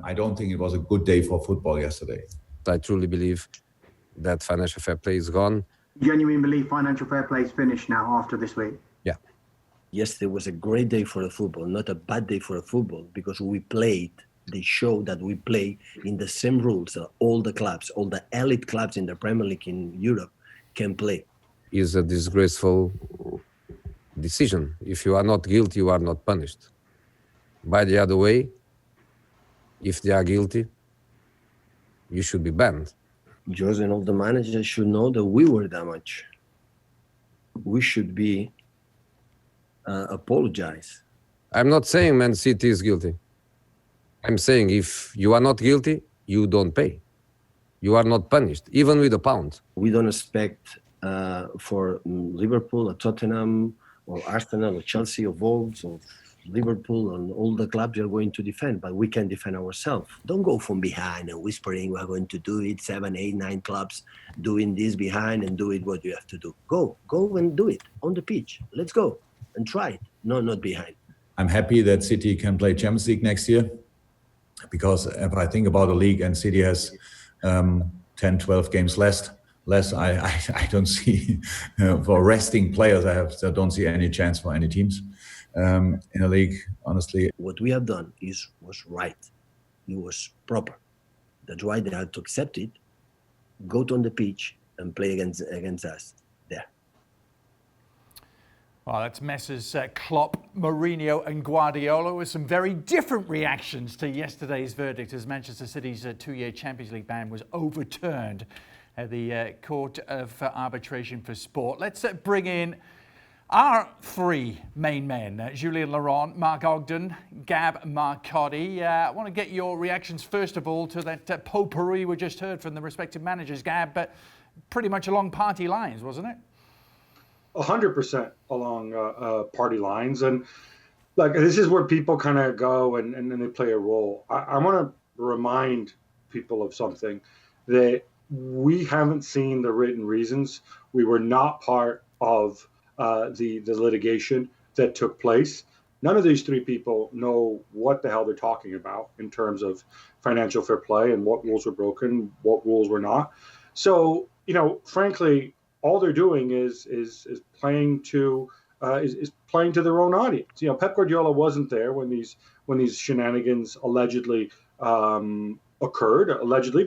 I don't think it was a good day for football yesterday. I truly believe that financial fair play is gone. You genuinely believe financial fair play is finished now after this week? Yeah. Yesterday was a great day for the football, not a bad day for the football, because we played. They showed that we play in the same rules that all the clubs, all the elite clubs in the Premier League in Europe can play. Is a disgraceful decision. If you are not guilty, you are not punished. By the other way, if they are guilty, you should be banned. Jurgen and all the managers should know that we were damaged. We should be apologize. I'm not saying Man City is guilty. I'm saying if you are not guilty, you don't pay. You are not punished, even with a pound. We don't expect for Liverpool or Tottenham or Arsenal or Chelsea or Wolves or Liverpool and all the clubs are going to defend, but we can defend ourselves. Don't go from behind and whispering we're going to do it, 7, 8, 9 clubs doing this behind and do it what you have to do. Go and do it on the pitch. Let's go and try it. No, not behind. I'm happy that City can play Champions League next year, because if I think about the league and City has 10, 12 games less, I don't see for resting players. I don't see any chance for any teams in the league. Honestly, what we have done was right. It was proper. That's why they had to accept it, go on the pitch and play against us there. Well, that's Messrs. Klopp, Mourinho and Guardiola with some very different reactions to yesterday's verdict as Manchester City's 2-year Champions League ban was overturned at the Court of Arbitration for Sport. Let's bring in our 3 main men, Julien, Marc Ogden, Gab Marcotti. I want to get your reactions first of all to that potpourri we just heard from the respective managers, Gab, but pretty much along party lines, wasn't it? 100% along party lines, and like this is where people kind of go and then they play a role. I want to remind people of something, that we haven't seen the written reasons. We were not part of the litigation that took place. None of these 3 people know what the hell they're talking about in terms of financial fair play and what rules were broken, what rules were not. So, frankly, all they're doing is playing to their own audience. Pep Guardiola wasn't there when these shenanigans allegedly occurred,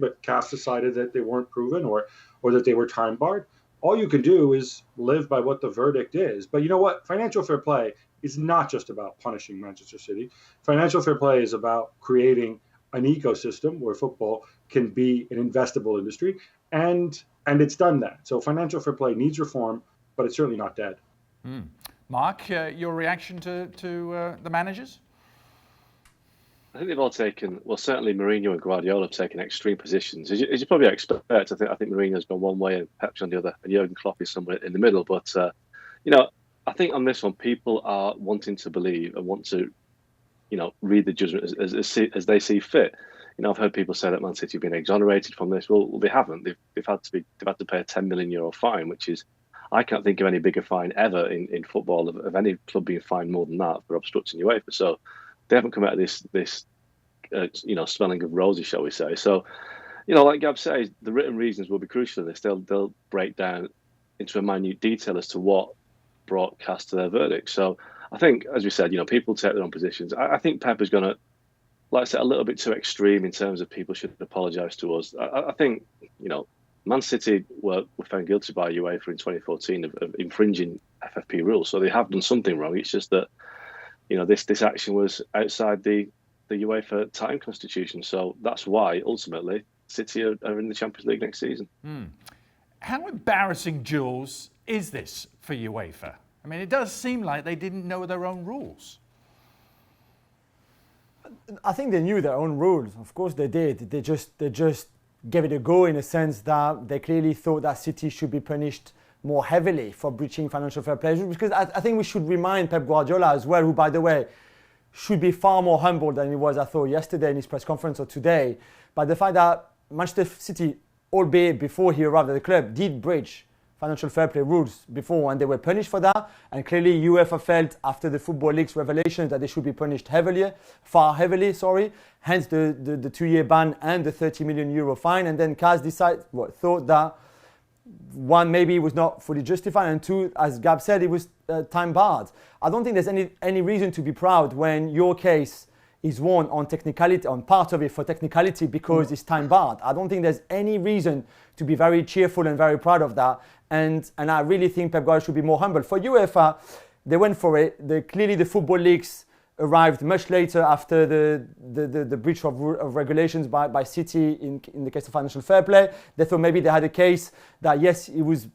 but CAS decided that they weren't proven or that they were time barred. All you can do is live by what the verdict is. But you know what? Financial fair play is not just about punishing Manchester City. Financial fair play is about creating an ecosystem where football can be an investable industry, and it's done that. So financial fair play needs reform, but it's certainly not dead. Mark, your reaction to the managers? I think they've all taken, well, certainly Mourinho and Guardiola have taken extreme positions. As you probably expect, I think Mourinho's gone one way and Pep's on the other, and Jurgen Klopp is somewhere in the middle. But, I think on this one, people are wanting to believe and want to, read the judgment as they see fit. I've heard people say that Man City have been exonerated from this. Well, they haven't. They've had to pay a €10 million fine, which is, I can't think of any bigger fine ever in football of any club being fined more than that for obstructing UEFA. So they haven't come out of this smelling of roses, shall we say. So, like Gab says, the written reasons will be crucial in this. They'll break down into a minute detail as to what brought CAS to their verdict. So I think, as we said, people take their own positions. I think Pep is going to, like I said, a little bit too extreme in terms of people should apologise to us. I think, Man City were found guilty by UEFA in 2014 of infringing FFP rules. So they have done something wrong. It's just that, this action was outside the UEFA time constitution. So that's why, ultimately, City are in the Champions League next season. How embarrassing, Jules, is this for UEFA? I mean, it does seem like they didn't know their own rules. I think they knew their own rules. Of course they did. They just gave it a go in a sense that they clearly thought that City should be punished more heavily for breaching financial fair play. Because I think we should remind Pep Guardiola as well, who, by the way, should be far more humble than he was, I thought, yesterday in his press conference or today, by the fact that Manchester City, albeit before he arrived at the club, did breach financial fair play rules before and they were punished for that. And clearly UEFA felt after the Football League's revelation that they should be punished far heavily, hence the 2-year ban and the 30 million euro fine. And then CAS thought that one, maybe it was not fully justified, and two, as Gab said, it was time barred. I don't think there's any reason to be proud when your case is won on technicality, on part of it for technicality because it's time barred. I don't think there's any reason to be very cheerful and very proud of that. And I really think Pep Guardiola should be more humble. For UEFA, they went for it. Clearly the Football Leagues arrived much later after the breach of regulations by City in the case of financial fair play. They thought maybe they had a case that, yes, it was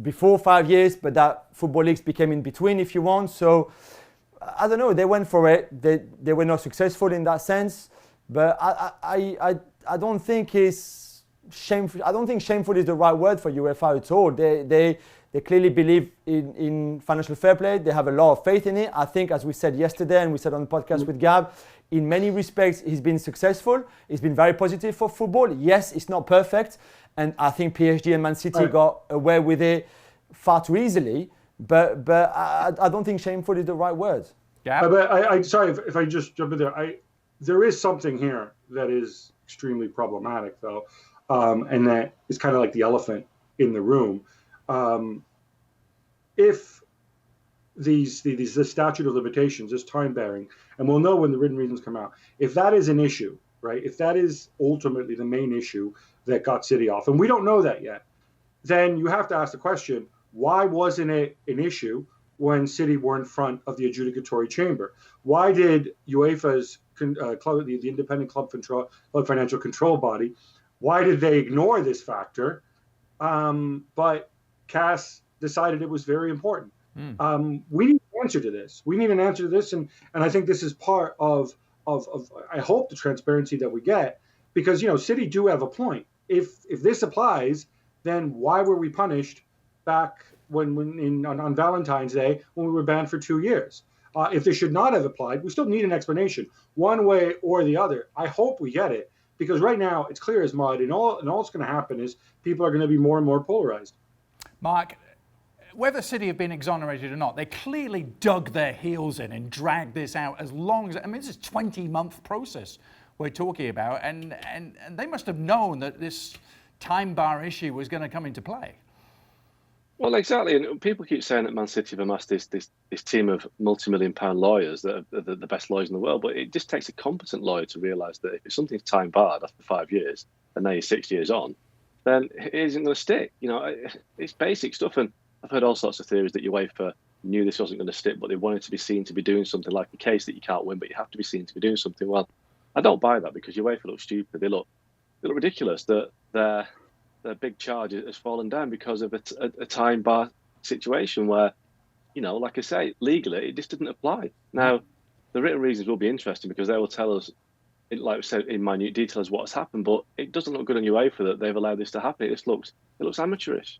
before 5 years, but that Football Leagues became in between, if you want. So I don't know, they went for it. They were not successful in that sense, but I don't think it's shameful. I don't think shameful is the right word for UEFA at all. They clearly believe in financial fair play. They have a lot of faith in it. I think, as we said yesterday and we said on the podcast with Gab, in many respects, he's been successful. He's been very positive for football. Yes, it's not perfect. And I think PSG and Man City got away with it far too easily. But I don't think shameful is the right word. Yeah. But sorry if I just jump in there. There is something here that is extremely problematic, though, and that is kind of like the elephant in the room. If the statute of limitations is time bearing, and we'll know when the written reasons come out, if that is an issue, right? If that is ultimately the main issue that got City off, and we don't know that yet, then you have to ask the question: why wasn't it an issue when City were in front of the adjudicatory chamber? Why did UEFA's the independent club financial control body, why did they ignore this factor? But CAS decided it was very important. We need an answer to this. We need an answer to this, and I think this is part of I hope the transparency that we get, because City do have a point. If this applies, then why were we punished back on Valentine's Day when we were banned for 2 years? If this should not have applied, we still need an explanation, one way or the other. I hope we get it, because right now it's clear as mud, and all that's going to happen is people are going to be more and more polarized. Mark, whether City have been exonerated or not, they clearly dug their heels in and dragged this out as long as, this is a 20-month process we're talking about, and they must have known that this time bar issue was going to come into play. Well, exactly, and people keep saying that Man City have amassed this team of multi-million-pound lawyers that are the best lawyers in the world, but it just takes a competent lawyer to realise that if something's time barred after 5 years, and now you're 6 years on, then it isn't going to stick. It's basic stuff, and I've heard all sorts of theories that UEFA knew this wasn't going to stick, but they wanted to be seen to be doing something, like a case that you can't win, but you have to be seen to be doing something. Well, I don't buy that, because UEFA look stupid. They look ridiculous. That their big charge has fallen down because of a time bar situation where, like I say, legally it just didn't apply. Now, the written reasons will be interesting, because they will tell us, like we said, in minute detail as what's happened, but it doesn't look good on UEFA that they've allowed this to happen. It looks amateurish.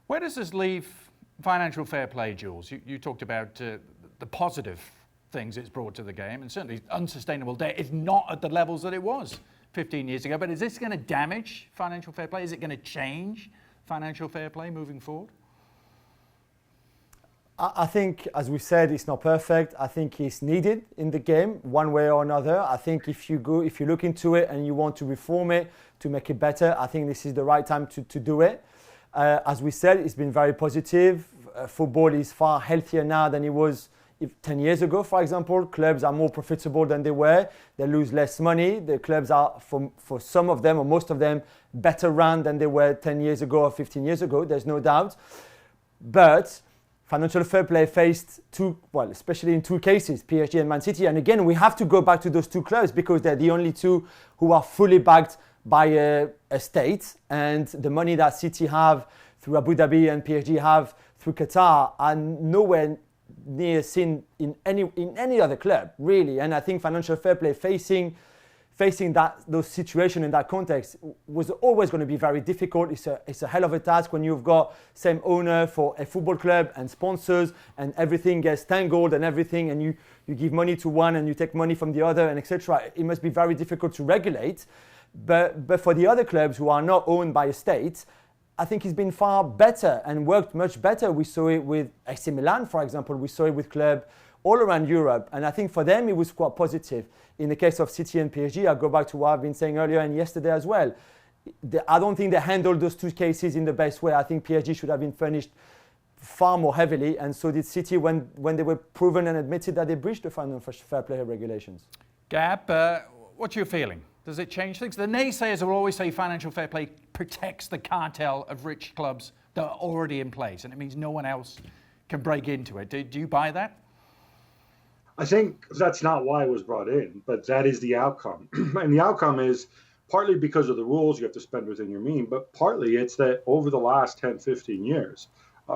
Where does this leave financial fair play, Jules? You talked about the positive things it's brought to the game, and certainly unsustainable debt is not at the levels that it was 15 years ago. But is this going to damage financial fair play? Is it going to change financial fair play moving forward? I think, as we said, it's not perfect. I think it's needed in the game, one way or another. I think if you look into it and you want to reform it to make it better, I think this is the right time to do it. As we said, it's been very positive. Football is far healthier now than it was 10 years ago, for example. Clubs are more profitable than they were. They lose less money. The clubs are, for some of them or most of them, better run than they were 10 years ago or 15 years ago. There's no doubt. But financial fair play faced especially in two cases, PSG and Man City. And again, we have to go back to those two clubs, because they're the only two who are fully backed by a state. And the money that City have through Abu Dhabi and PSG have through Qatar are nowhere near seen in any other club, really. And I think financial fair play facing those situations in that context was always going to be very difficult. It's a hell of a task when you've got same owner for a football club and sponsors, and everything gets tangled and everything, and you give money to one and you take money from the other, and etc. It must be very difficult to regulate. But for the other clubs who are not owned by a state, I think he's been far better and worked much better. We saw it with AC Milan, for example. We saw it with clubs all around Europe. And I think for them, it was quite positive. In the case of City and PSG, I go back to what I've been saying earlier and yesterday as well. I don't think they handled those two cases in the best way. I think PSG should have been punished far more heavily, and so did City when they were proven and admitted that they breached the financial fair play regulations. Gab, what's your feeling? Does it change things? The naysayers will always say financial fair play protects the cartel of rich clubs that are already in place, and it means no one else can break into it. Do you buy that? I think that's not why it was brought in, but that is the outcome. And the outcome is partly because of the rules you have to spend within your mean, but partly it's that over the last 10, 15 years,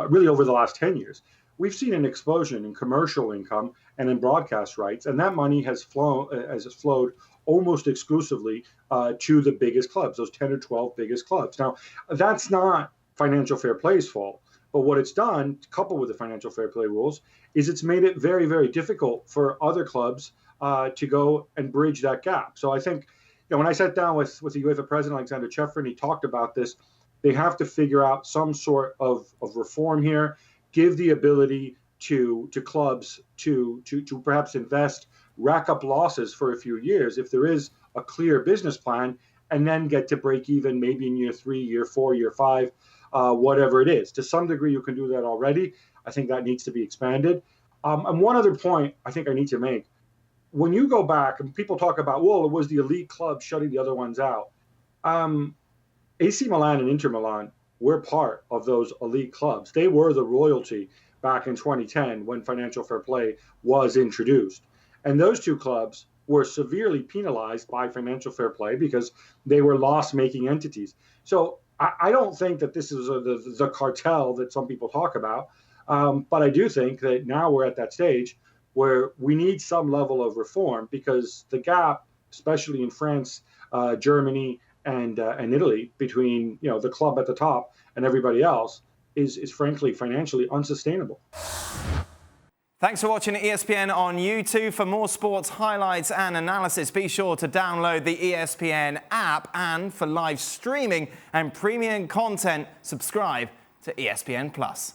really over the last 10 years, we've seen an explosion in commercial income and in broadcast rights, and that money has flowed almost exclusively to the biggest clubs, those 10 or 12 biggest clubs. Now, that's not financial fair play's fault, but what it's done, coupled with the financial fair play rules, is it's made it very, very difficult for other clubs to go and bridge that gap. So I think, when I sat down with the UEFA president, Alexander Chefrin, he talked about this. They have to figure out some sort of reform here, give the ability to clubs to perhaps invest, rack up losses for a few years if there is a clear business plan, and then get to break even maybe in year 3, year 4, year 5, whatever it is. To some degree, you can do that already. I think that needs to be expanded. And one other point I think I need to make. When you go back and people talk about, well, it was the elite club shutting the other ones out. AC Milan and Inter Milan were part of those elite clubs. They were the royalty back in 2010 when financial fair play was introduced. And those two clubs were severely penalized by financial fair play because they were loss-making entities. So I don't think that this is the cartel that some people talk about. But I do think that now we're at that stage where we need some level of reform, because the gap, especially in France, Germany, and Italy, between the club at the top and everybody else, is frankly financially unsustainable. Thanks for watching ESPN on YouTube. For more sports highlights and analysis, be sure to download the ESPN app, and for live streaming and premium content, subscribe to ESPN Plus.